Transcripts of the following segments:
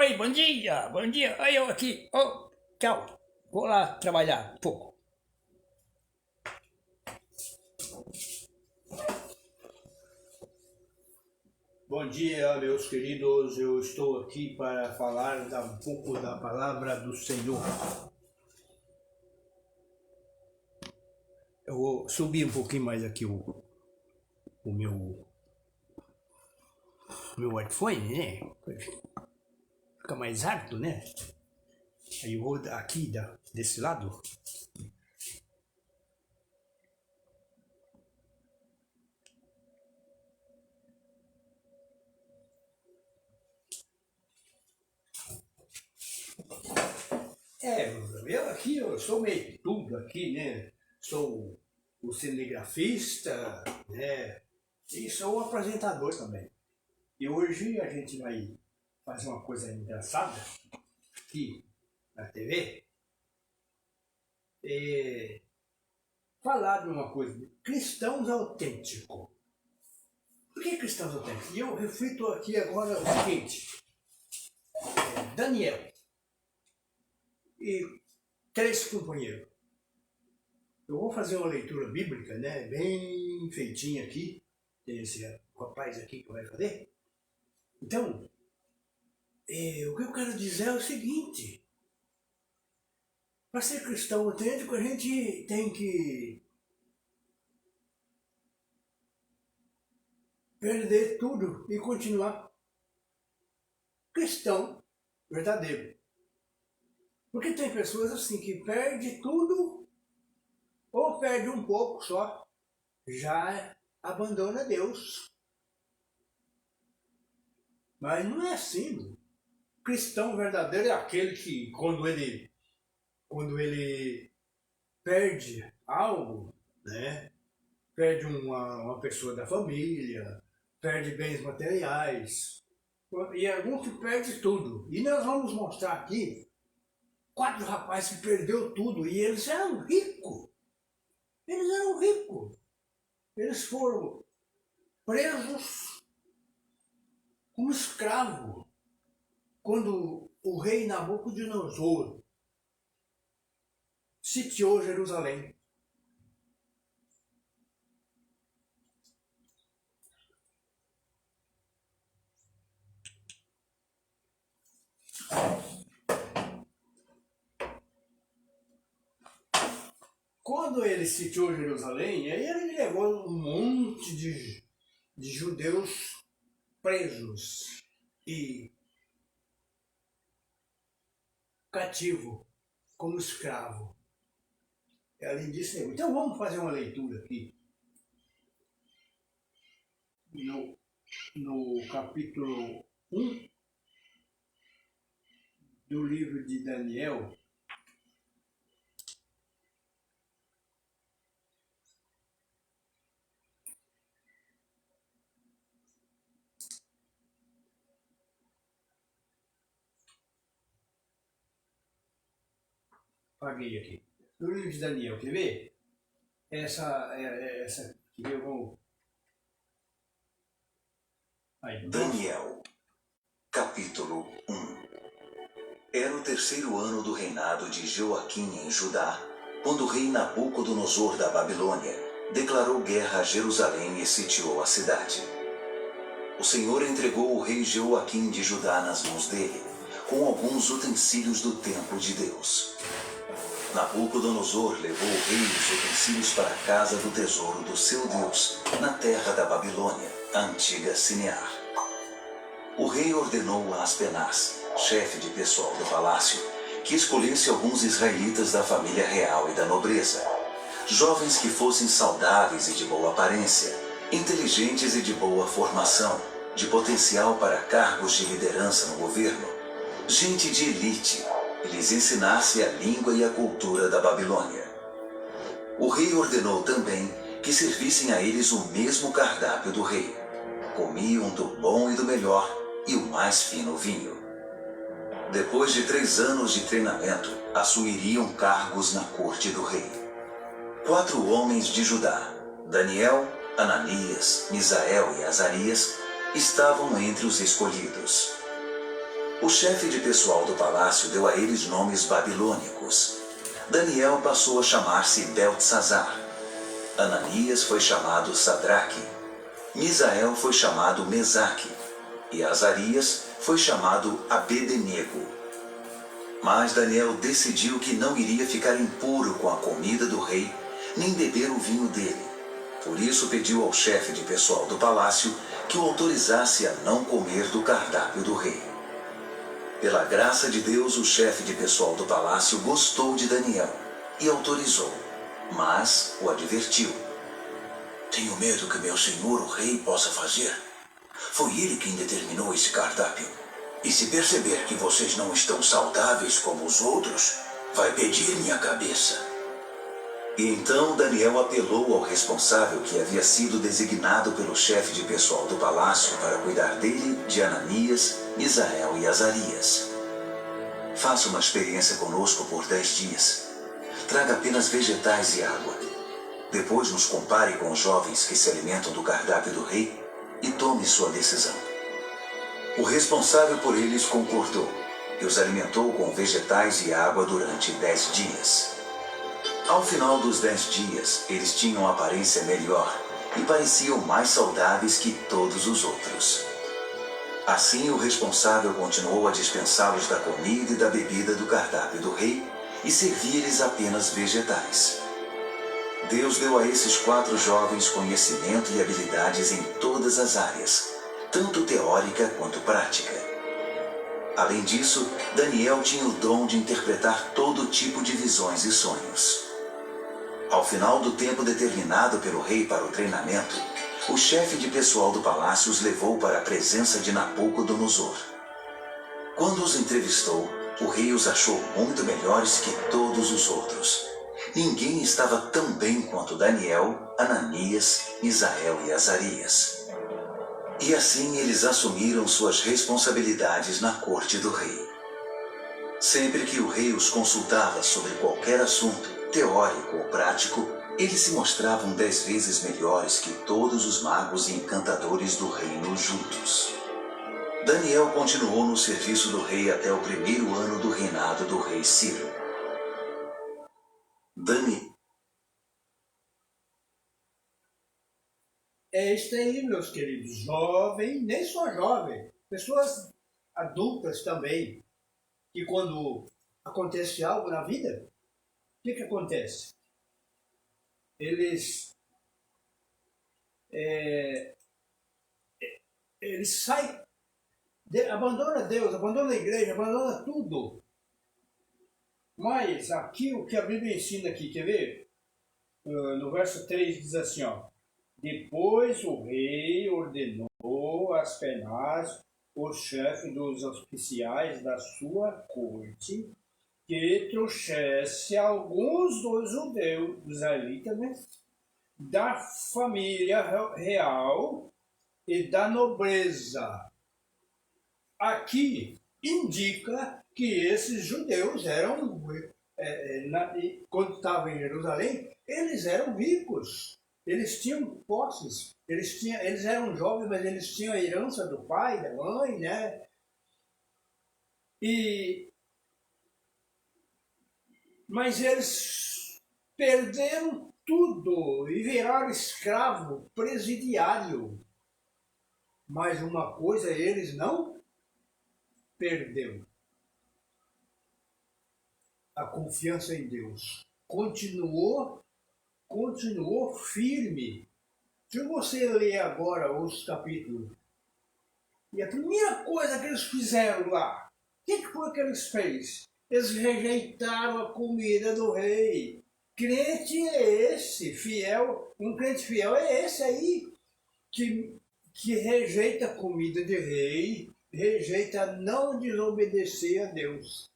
Oi, bom dia, bom dia. Aí eu aqui, oh, tchau. Vou lá trabalhar um pouco. Bom dia, meus queridos. Eu estou aqui para falar um pouco da palavra do Senhor. Eu vou subir um pouquinho mais aqui o meu iPhone, né? Fica mais rápido, né? Aí eu vou aqui desse lado. Eu sou meio de tudo aqui, né? Sou o cinegrafista, né? E sou o apresentador também. E hoje a gente vai fazer uma coisa engraçada aqui na TV. Falar de uma coisa, cristãos autênticos. Por que cristãos autênticos? E eu reflito aqui agora o seguinte, Daniel e 3 companheiros. Eu vou fazer uma leitura bíblica, né, bem feitinha aqui, tem esse rapaz aqui que vai fazer. Então, o que eu quero dizer é o seguinte, para ser cristão autêntico a gente tem que perder tudo e continuar cristão verdadeiro. Porque tem pessoas assim que perde tudo ou perde um pouco só, já abandona Deus. Mas não é assim. O cristão verdadeiro é aquele que quando ele perde algo, né? Perde uma pessoa da família, perde bens materiais, e alguns que perde tudo. E nós vamos mostrar aqui 4 rapazes que perdeu tudo e eles eram ricos. Eles eram ricos. Eles foram presos como escravos quando o rei Nabucodonosor sitiou Jerusalém. Quando ele sitiou Jerusalém, aí ele levou um monte de judeus presos e cativo, como escravo. Além disso, então vamos fazer uma leitura aqui. No capítulo 1 do livro de Daniel. Paguei aqui. No livro de Daniel, quer ver? Essa que eu vou... Aí. Daniel, capítulo 1. Era o 3º ano do reinado de Joaquim em Judá, quando o rei Nabucodonosor da Babilônia declarou guerra a Jerusalém e sitiou a cidade. O Senhor entregou o rei Joaquim de Judá nas mãos dele, com alguns utensílios do templo de Deus. Nabucodonosor levou o rei e os utensílios para a casa do tesouro do seu Deus, na terra da Babilônia, a antiga Sinear. O rei ordenou a Aspenaz, chefe de pessoal do palácio, que escolhesse alguns israelitas da família real e da nobreza, jovens que fossem saudáveis e de boa aparência, inteligentes e de boa formação, de potencial para cargos de liderança no governo, gente de elite, e lhes ensinasse a língua e a cultura da Babilônia. O rei ordenou também que servissem a eles o mesmo cardápio do rei. Comiam do bom e do melhor e o mais fino vinho. Depois de 3 anos de treinamento, assumiriam cargos na corte do rei. 4 homens de Judá, Daniel, Ananias, Misael e Azarias, estavam entre os escolhidos. O chefe de pessoal do palácio deu a eles nomes babilônicos. Daniel passou a chamar-se Beltesazar. Ananias foi chamado Sadraque. Misael foi chamado Mesaque. E Azarias foi chamado Abed-nego. Mas Daniel decidiu que não iria ficar impuro com a comida do rei, nem beber o vinho dele. Por isso pediu ao chefe de pessoal do palácio que o autorizasse a não comer do cardápio do rei. Pela graça de Deus, o chefe de pessoal do palácio gostou de Daniel e autorizou, mas o advertiu. Tenho medo que meu senhor o rei possa fazer. Foi ele quem determinou esse cardápio. E se perceber que vocês não estão saudáveis como os outros, vai pedir minha cabeça. E então Daniel apelou ao responsável que havia sido designado pelo chefe de pessoal do palácio para cuidar dele, de Ananias, Misael e Azarias. Faça uma experiência conosco por 10 dias. Traga apenas vegetais e água. Depois nos compare com os jovens que se alimentam do cardápio do rei e tome sua decisão. O responsável por eles concordou e os alimentou com vegetais e água durante 10 dias. Ao final dos 10 dias, eles tinham aparência melhor e pareciam mais saudáveis que todos os outros. Assim, o responsável continuou a dispensá-los da comida e da bebida do cardápio do rei e servia-lhes apenas vegetais. Deus deu a esses 4 jovens conhecimento e habilidades em todas as áreas, tanto teórica quanto prática. Além disso, Daniel tinha o dom de interpretar todo tipo de visões e sonhos. Ao final do tempo determinado pelo rei para o treinamento, o chefe de pessoal do palácio os levou para a presença de Nabucodonosor. Quando os entrevistou, o rei os achou muito melhores que todos os outros. Ninguém estava tão bem quanto Daniel, Ananias, Misael e Azarias. E assim eles assumiram suas responsabilidades na corte do rei. Sempre que o rei os consultava sobre qualquer assunto, teórico ou prático, eles se mostravam 10 vezes melhores que todos os magos e encantadores do reino juntos. Daniel continuou no serviço do rei até o 1º ano do reinado do rei Ciro. É isso aí, meus queridos. Jovem, nem só jovem, pessoas adultas também, que quando acontece algo na vida, o que acontece? Eles saem, abandona Deus, abandona a igreja, abandona tudo. Mas aqui o que a Bíblia ensina aqui, quer ver? No verso 3 diz assim, ó. Depois o rei ordenou a Aspenaz, o chefe dos oficiais da sua corte, que trouxesse alguns dos judeus, dos israelitas, né, da família real e da nobreza. Aqui indica que esses judeus eram, quando estavam em Jerusalém, eles eram ricos, eles tinham posses, eles eram jovens, mas eles tinham a herança do pai, da mãe, né? Mas eles perderam tudo e viraram escravo presidiário. Mas uma coisa eles não perderam: a confiança em Deus. Continuou firme. Se você ler agora os capítulos, e a primeira coisa que eles fizeram lá, o que foi que eles fez? Eles rejeitaram a comida do rei. Crente é esse, fiel, um crente fiel é esse aí, que rejeita a comida de rei, rejeita não desobedecer a Deus.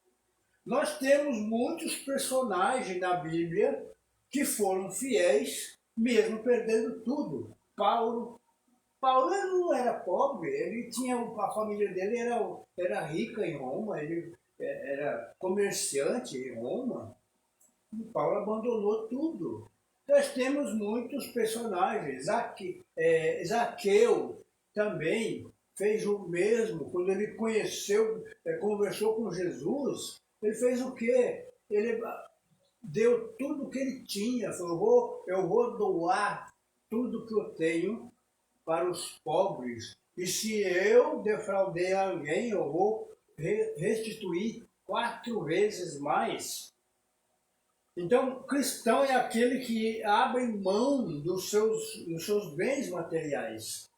Nós temos muitos personagens na Bíblia que foram fiéis, mesmo perdendo tudo. Paulo não era pobre, ele tinha, a família dele era rica em Roma, ele era comerciante em Roma. E Paulo abandonou tudo. Nós temos muitos personagens. Zaqueu também fez o mesmo. Quando ele conversou com Jesus, ele fez o quê? Ele deu tudo o que ele tinha. Falou, eu vou doar tudo que eu tenho para os pobres. E se eu defraudei alguém, eu vou restituir 4 vezes mais. Então, cristão é aquele que abre mão dos seus bens materiais,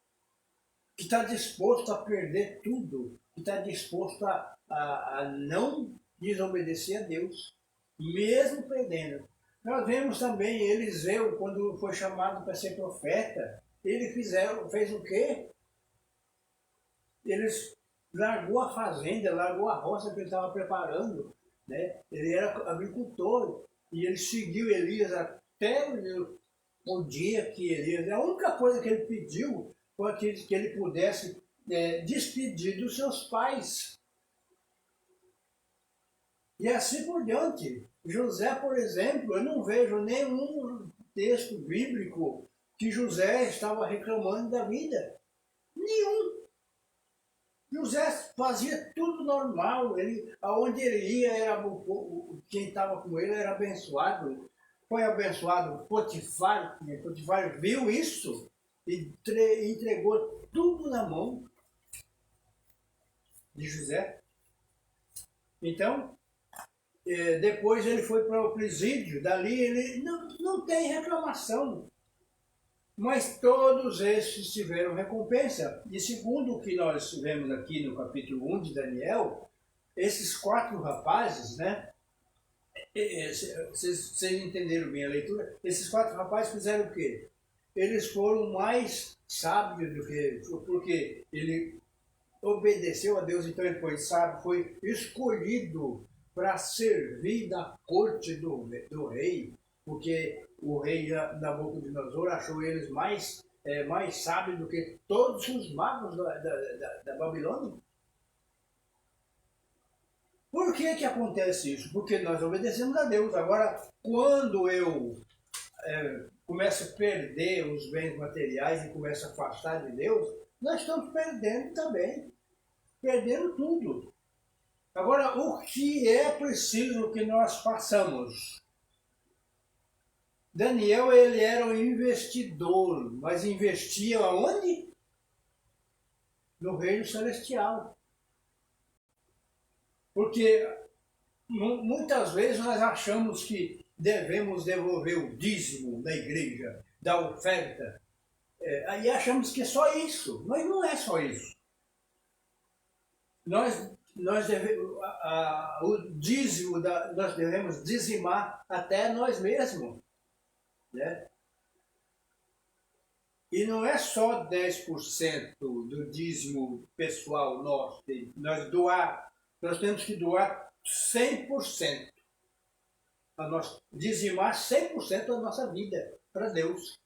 que está disposto a perder tudo, que está disposto a não desobedecer a Deus, mesmo perdendo. Nós vemos também Eliseu, quando foi chamado para ser profeta, ele fez o quê? Ele largou a fazenda, largou a roça que ele estava preparando, né? Ele era agricultor e ele seguiu Elias até o dia que Elias... A única coisa que ele pediu foi que ele pudesse despedir dos seus pais. E assim por diante. José, por exemplo, eu não vejo nenhum texto bíblico que José estava reclamando da vida. Nenhum. José fazia tudo normal. Aonde ele ia, quem estava com ele era abençoado. Foi abençoado Potifar. Potifar viu isso e entregou tudo na mão de José. Então, depois ele foi para o presídio. Dali ele não tem reclamação. Mas todos esses tiveram recompensa. E segundo o que nós vemos aqui no capítulo 1 de Daniel, esses 4 rapazes, né? Vocês entenderam bem a leitura? Esses 4 rapazes fizeram o quê? Eles foram mais sábios do que... Porque ele obedeceu a Deus, então ele foi sábio, foi escolhido para servir da corte do rei, porque o rei Nabucodonosor achou eles mais sábios do que todos os magos da Babilônia. Por que acontece isso? Porque nós obedecemos a Deus. Agora, quando eu começo a perder os bens materiais e começo a afastar de Deus, nós estamos perdendo também. Perdendo tudo. Agora, o que é preciso que nós façamos? Daniel, ele era um investidor, mas investia aonde? No reino celestial. Porque muitas vezes nós achamos que devemos devolver o dízimo da igreja, da oferta, aí achamos que é só isso, mas não é só isso. Nós devemos, o dízimo, nós devemos dizimar até nós mesmos. Né? E não é só 10% do dízimo pessoal nosso. Nós temos que doar 100%. Dizimar 100% da nossa vida para Deus.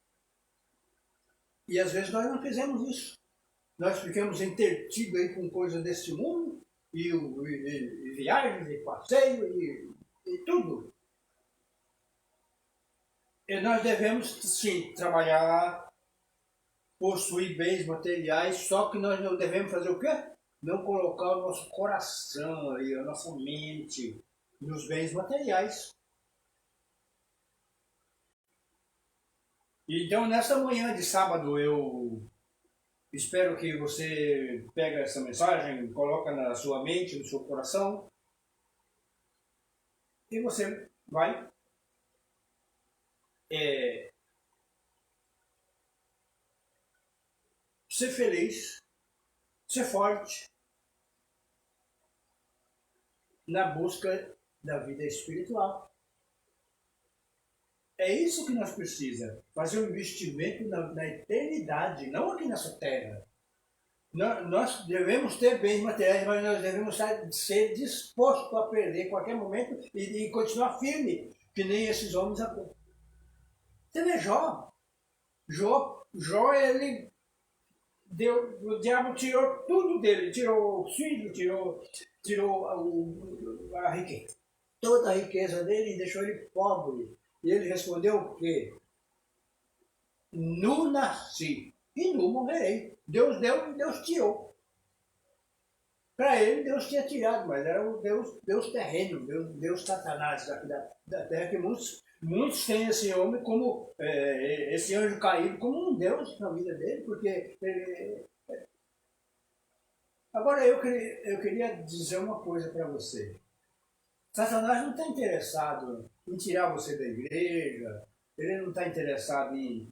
E às vezes nós não fizemos isso. Nós ficamos entretidos aí com coisas desse mundo, e viagens, e passeio, e tudo. E nós devemos, sim, trabalhar, possuir bens materiais, só que nós não devemos fazer o quê? Não colocar o nosso coração aí, a nossa mente nos bens materiais. Então, nesta manhã de sábado, eu espero que você pegue essa mensagem, coloque na sua mente, no seu coração, e você vai ser feliz, ser forte na busca da vida espiritual. É isso que nós precisamos, fazer um investimento na eternidade, não aqui nessa terra. Nós devemos ter bens materiais, mas nós devemos ser dispostos a perder em qualquer momento e continuar firme, que nem esses homens. Você vê Jó, ele o diabo tirou tudo dele, tirou o filho, tirou a riqueza, toda a riqueza dele e deixou ele pobre. E ele respondeu o quê? Nu nasci e nu morrerei. Deus deu e Deus tirou. Para ele, Deus tinha tirado, mas era o Deus terreno, Deus Satanás aqui da terra, que muitos têm esse homem como, esse anjo caído, como um Deus na vida dele, porque... Agora, eu queria dizer uma coisa para você. Satanás não está interessado em tirar você da igreja, ele não está interessado em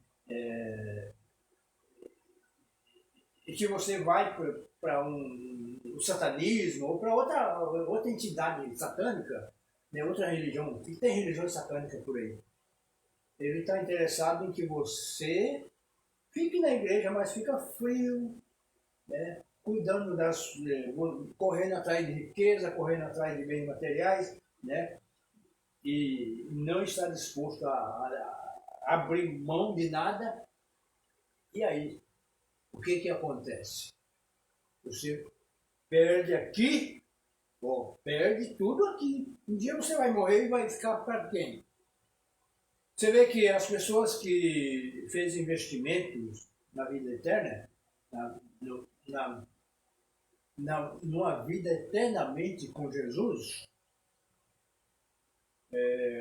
que você vai para o satanismo ou para outra entidade satânica, né, outra religião, que tem religião satânica por aí. Ele está interessado em que você fique na igreja, mas fica frio, né, cuidando correndo atrás de riqueza, correndo atrás de bens materiais, né, e não está disposto a abrir mão de nada. E aí, o que acontece? Você perde aqui, perde tudo aqui. Um dia você vai morrer e vai ficar para quem? Você vê que as pessoas que fez investimentos na vida eterna, numa vida eternamente com Jesus,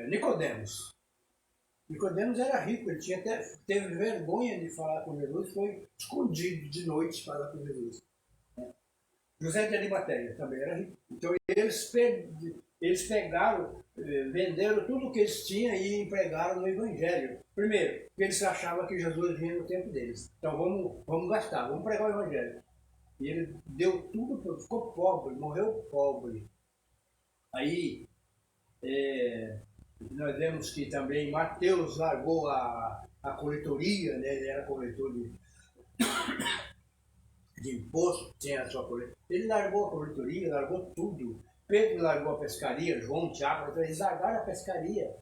Nicodemos. Nicodemos era rico, ele teve vergonha de falar com Jesus, foi escondido de noite falar com Jesus. José de Arimateia também era rico. Então eles pegaram, venderam tudo o que eles tinham e empregaram no Evangelho. Primeiro, porque eles achavam que Jesus vinha no tempo deles. Então vamos gastar, vamos pregar o Evangelho. E ele deu tudo, ficou pobre, morreu pobre. Aí nós vemos que também Mateus largou a coletoria, né? Ele era coletor de imposto, tinha a sua coletoria. Ele largou a coletoria, largou tudo. Pedro largou a pescaria, João, Tiago, então eles largaram a pescaria.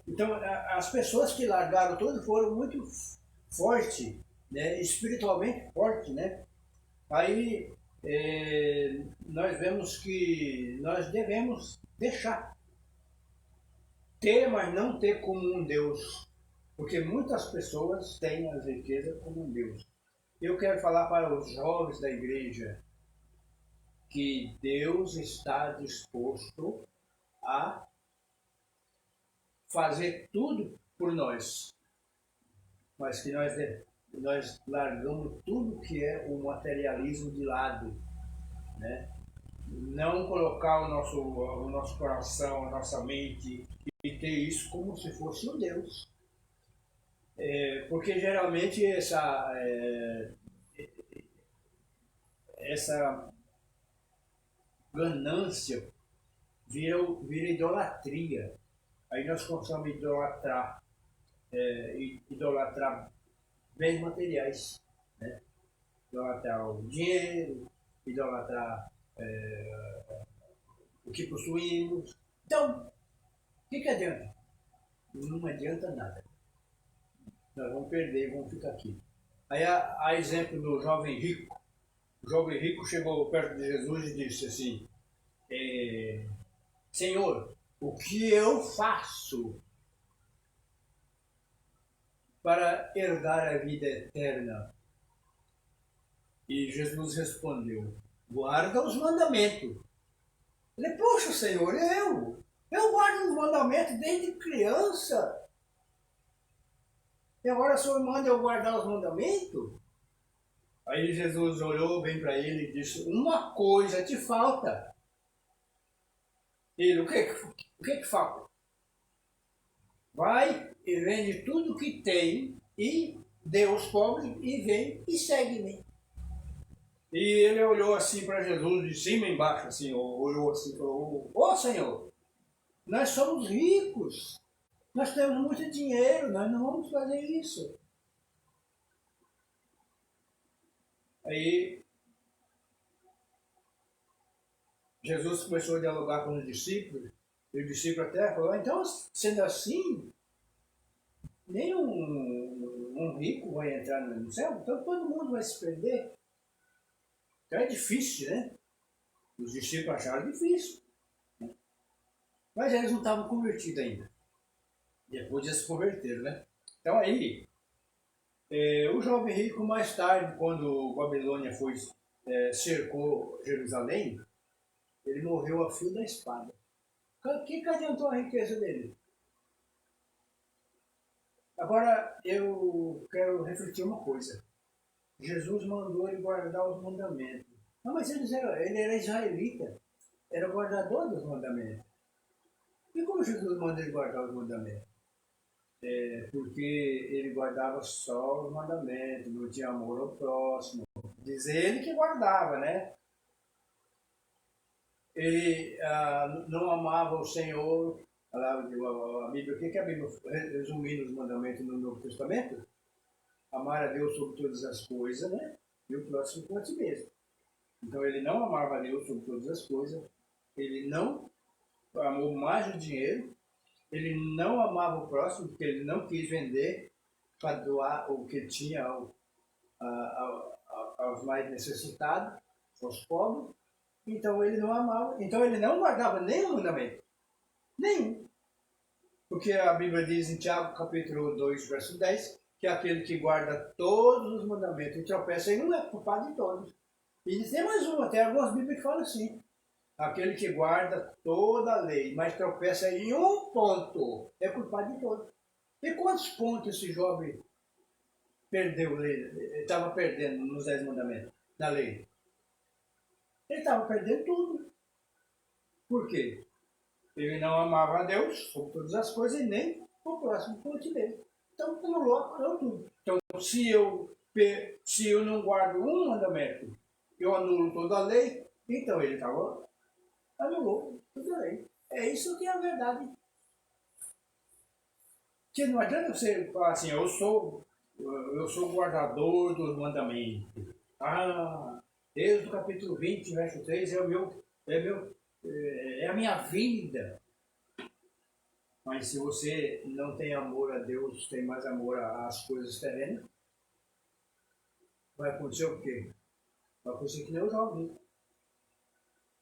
Então, as pessoas que largaram tudo foram muito fortes, né? Espiritualmente fortes, né? Aí nós vemos que nós devemos deixar. Ter, mas não ter como um Deus. Porque muitas pessoas têm as riquezas como um Deus. Eu quero falar para os jovens da igreja que Deus está disposto a fazer tudo por nós. Mas que nós largamos tudo que é o materialismo de lado, né? Não colocar o nosso coração, a nossa mente e ter isso como se fosse um Deus. Porque geralmente essa ganância vira idolatria. Aí nós começamos a idolatrar bens materiais, né? Idolatrar o dinheiro, idolatrar o que possuímos. Então, o que adianta? Não adianta nada. Nós vamos perder e vamos ficar aqui. Aí há exemplo do jovem rico. O jovem rico chegou perto de Jesus e disse assim: Senhor, o que eu faço para herdar a vida eterna? E Jesus respondeu: guarda os mandamentos. Ele, poxa, Senhor, eu guardo os mandamentos desde criança. E agora o Senhor manda eu guardar os mandamentos? Aí Jesus olhou bem para ele e disse: uma coisa te falta. Ele, o que falta? Vai e vende tudo que tem e dê aos pobres e vem e segue-me. E ele olhou assim para Jesus, de cima e embaixo, assim, olhou assim e falou: ô Senhor, nós somos ricos, nós temos muito dinheiro, nós não vamos fazer isso. Aí Jesus começou a dialogar com os discípulos, e o discípulo até falou: então, sendo assim, nem um rico vai entrar no céu, então todo mundo vai se perder. Então é difícil, né? Os discípulos acharam difícil. Né? Mas eles não estavam convertidos ainda. Depois eles se converteram, né? Então aí, o jovem rico mais tarde, quando Babilônia foi cercou Jerusalém, ele morreu a fio da espada. O que adiantou a riqueza dele? Agora, eu quero refletir uma coisa. Jesus mandou ele guardar os mandamentos. Não, mas ele era israelita, era guardador dos mandamentos. E como Jesus mandou ele guardar os mandamentos? Porque ele guardava só os mandamentos, não tinha amor ao próximo. Diz ele que guardava, né? Ele não amava o Senhor. A Bíblia, o que a Bíblia resumindo os mandamentos no Novo Testamento? Amar a Deus sobre todas as coisas, né? E o próximo por si mesmo. Então ele não amava a Deus sobre todas as coisas, ele não amou mais o dinheiro, ele não amava o próximo, porque ele não quis vender para doar o que tinha aos mais necessitados, aos pobres. Então ele não amava, então ele não guardava nenhum mandamento. Nenhum. Porque a Bíblia diz em Tiago, capítulo 2, verso 10, que aquele que guarda todos os mandamentos e tropeça em um é culpado de todos. E tem mais um, até algumas Bíblias que falam assim. Aquele que guarda toda a lei, mas tropeça em um ponto, é culpado de todos. E quantos pontos esse jovem perdeu? Ele estava perdendo nos 10 mandamentos, na lei. Ele estava perdendo tudo. Por quê? Ele não amava a Deus sobre todas as coisas e nem o próximo por ti mesmo. Então, anulou tudo. Então, se eu não guardo um mandamento, eu anulo toda a lei, então ele anulou toda a lei. É isso que é a verdade. Que não adianta você falar assim, eu sou guardador dos mandamentos. Êxodo capítulo 20, verso 3 é a minha vida. Mas se você não tem amor a Deus, tem mais amor às coisas terrenas, vai acontecer o quê? Vai acontecer que nem o jovem.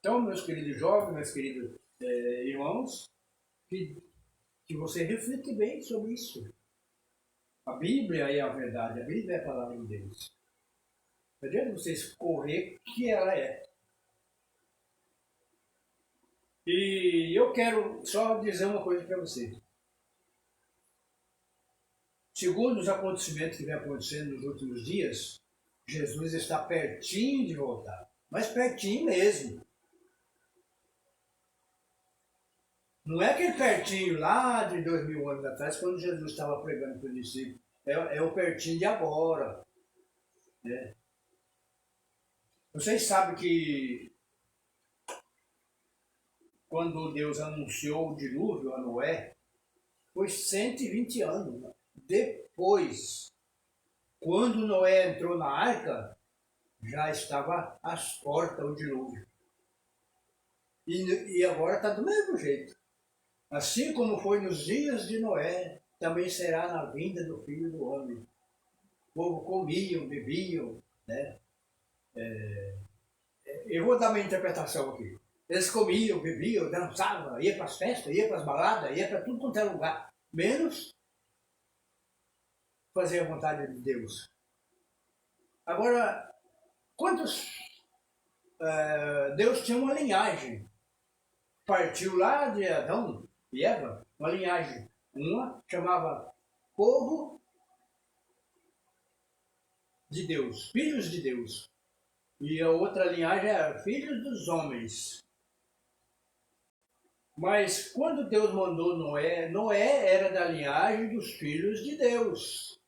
Então, meus queridos jovens, meus queridos irmãos, que você reflita bem sobre isso. A Bíblia é a verdade, a Bíblia é a palavra de Deus. Não adianta você escorrer que ela é. E eu quero só dizer uma coisa para você. Segundo os acontecimentos que vem acontecendo nos últimos dias, Jesus está pertinho de voltar. Mas pertinho mesmo. Não é aquele pertinho lá de 2000 anos atrás, quando Jesus estava pregando para os discípulos. É o pertinho de agora. Né? Vocês sabem que quando Deus anunciou o dilúvio a Noé, foi 120 anos. Depois, quando Noé entrou na arca, já estava às portas o dilúvio. E agora está do mesmo jeito. Assim como foi nos dias de Noé, também será na vinda do Filho do Homem. O povo comiam, bebiam, né? Eu vou dar uma interpretação aqui. Eles comiam, bebiam, dançavam, iam para as festas, iam para as baladas, iam para tudo quanto é lugar. Menos fazer a vontade de Deus. Agora, Deus tinha uma linhagem. Partiu lá de Adão e Eva, uma linhagem. Uma chamava povo de Deus, filhos de Deus. E a outra linhagem era filhos dos homens. Mas quando Deus mandou Noé, Noé era da linhagem dos filhos de Deus.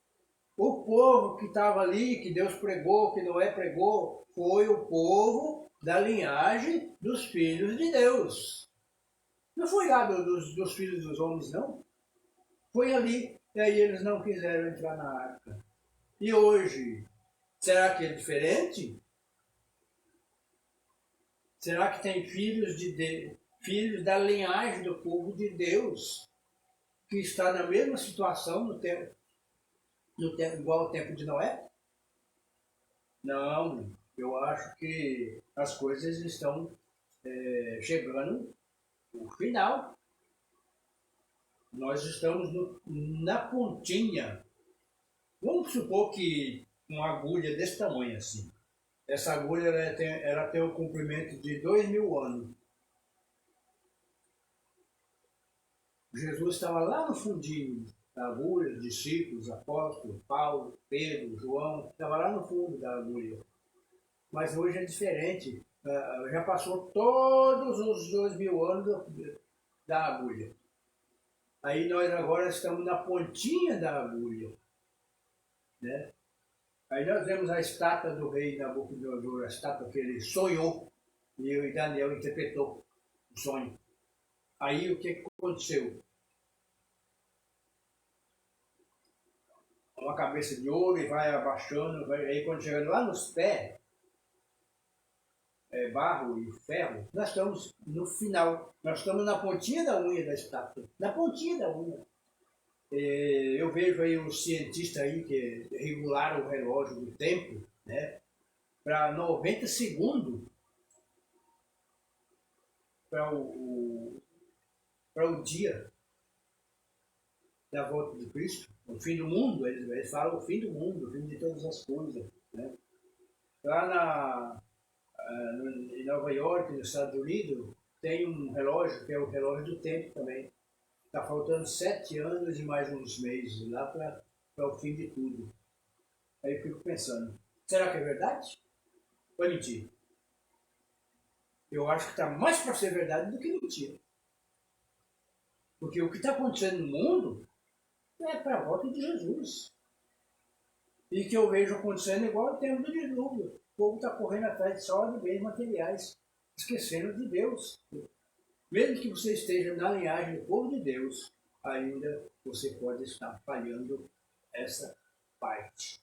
O povo que estava ali, que Deus pregou, que Noé pregou, foi o povo da linhagem dos filhos de Deus. Não foi lá dos filhos dos homens, não. Foi ali, e aí eles não quiseram entrar na arca. E hoje, será que é diferente? Será que tem filhos da linhagem do povo de Deus, que está na mesma situação no tempo igual ao tempo de Noé? Não, eu acho que as coisas estão chegando no final. Nós estamos na pontinha. Vamos supor que uma agulha desse tamanho assim. Essa agulha ela tem um comprimento de 2000 anos. Jesus estava lá no fundinho da agulha, os discípulos, apóstolos, Paulo, Pedro, João, estava lá no fundo da agulha. Mas hoje é diferente. Já passou todos os 2000 anos da agulha. Aí nós agora estamos na pontinha da agulha, né? Aí nós vemos a estátua do rei Nabucodonosor, a estátua que ele sonhou, e Daniel interpretou o sonho. Aí o que aconteceu? Uma cabeça de ouro e vai abaixando, aí quando chegando lá nos pés, barro e ferro, nós estamos no final, nós estamos na pontinha da unha da estátua, na pontinha da unha. Eu vejo aí os cientistas aí que regularam o relógio do tempo, né, para 90 segundos para o dia da volta de Cristo, o fim do mundo. Eles falam o fim do mundo, o fim de todas as coisas, né? Lá em Nova York, nos Estados Unidos, tem um relógio que é o relógio do tempo também. Está faltando 7 anos e mais uns meses lá para o fim de tudo. Aí eu fico pensando, será que é verdade? Ou é mentira? Eu acho que está mais para ser verdade do que mentira. Porque o que está acontecendo no mundo é para a volta de Jesus. E que eu vejo acontecendo igual o tempo do dilúvio. O povo está correndo atrás só de bens materiais, esquecendo de Deus. Mesmo que você esteja na linhagem do povo de Deus, ainda você pode estar falhando essa parte.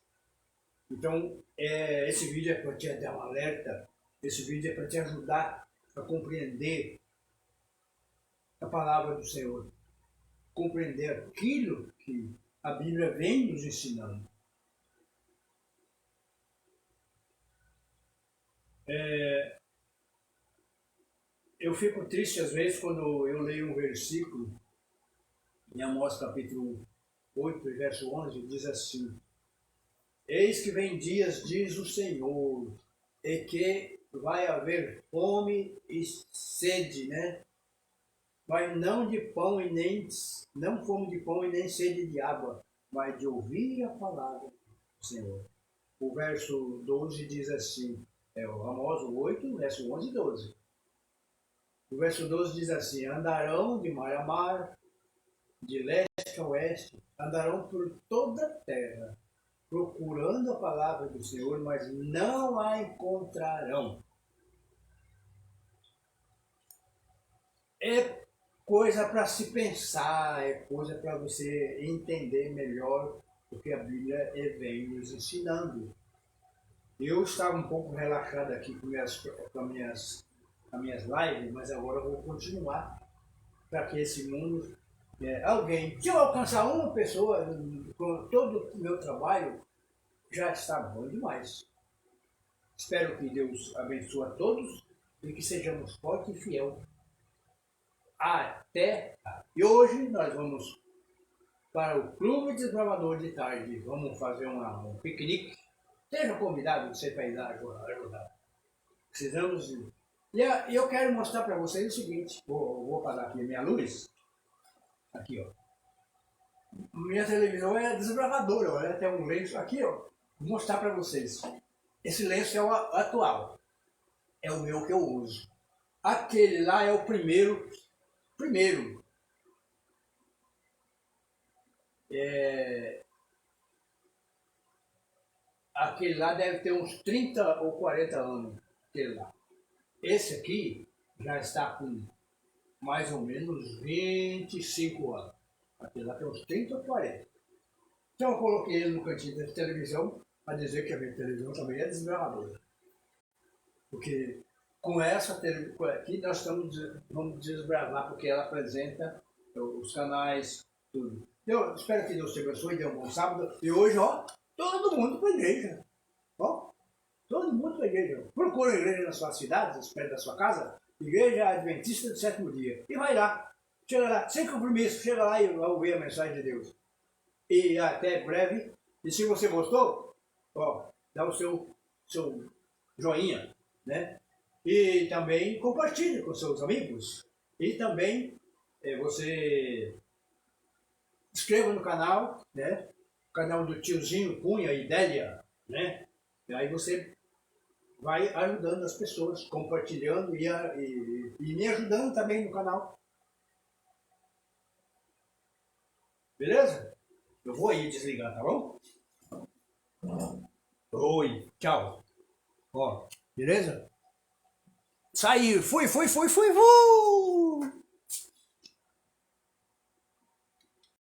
Então, esse vídeo é para te dar um alerta, esse vídeo é para te ajudar a compreender a palavra do Senhor, compreender aquilo que a Bíblia vem nos ensinando. Eu fico triste às vezes quando eu leio um versículo em Amós capítulo 8, verso 11, diz assim: Eis que vem dias, diz o Senhor, e que vai haver fome e sede, né? Mas não de pão e nem, não fome de pão e nem sede de água, mas de ouvir a palavra do Senhor. O verso 12 diz assim, o Amós 8, verso 11 e 12. O verso 12 diz assim: andarão de mar a mar, de leste a oeste, andarão por toda a terra, procurando a palavra do Senhor, mas não a encontrarão. É coisa para se pensar, é coisa para você entender melhor o que a Bíblia vem nos ensinando. Eu estava um pouco relaxado aqui com as minhas lives, mas agora eu vou continuar para que esse mundo, se eu alcançar uma pessoa com todo o meu trabalho, já está bom demais. Espero que Deus abençoe a todos e que sejamos fortes e fiéis. E hoje nós vamos para o Clube Desbravador de tarde. Vamos fazer um piquenique. Seja convidado, você para ir lá ajudar. Precisamos de... E eu quero mostrar para vocês o seguinte. Vou parar aqui a minha luz. Aqui, ó. Minha televisão é desbravadora, olha, tem um lenço aqui, ó. Vou mostrar para vocês. Esse lenço é o atual. É o meu que eu uso. Aquele lá é o primeiro. Aquele lá deve ter uns 30 ou 40 anos. Aquele lá. Esse aqui já está com mais ou menos 25 anos. Aquele lá tem uns 30 ou 40. Então eu coloquei ele no cantinho da televisão para dizer que a minha televisão também é desbravadora. Porque com essa televisão aqui nós vamos desbravar, porque ela apresenta os canais, tudo. Eu espero que Deus te abençoe, dê um bom sábado. E hoje, ó, todo mundo para a igreja. Ó, todo mundo para a igreja. Procura a igreja na sua cidade, perto da sua casa, Igreja Adventista do Sétimo Dia. E vai lá. Chega lá, sem compromisso, chega lá e vai ouvir a mensagem de Deus. E até breve. E se você gostou, ó, dá o seu joinha, né? E também compartilhe com seus amigos. E também você inscreva no canal, né? O canal do tiozinho Cunha e Délia, né? E aí você vai ajudando as pessoas, compartilhando e me ajudando também no canal. Beleza? Eu vou aí desligar, tá bom? Oi, tchau. Ó, beleza? Sair, fui.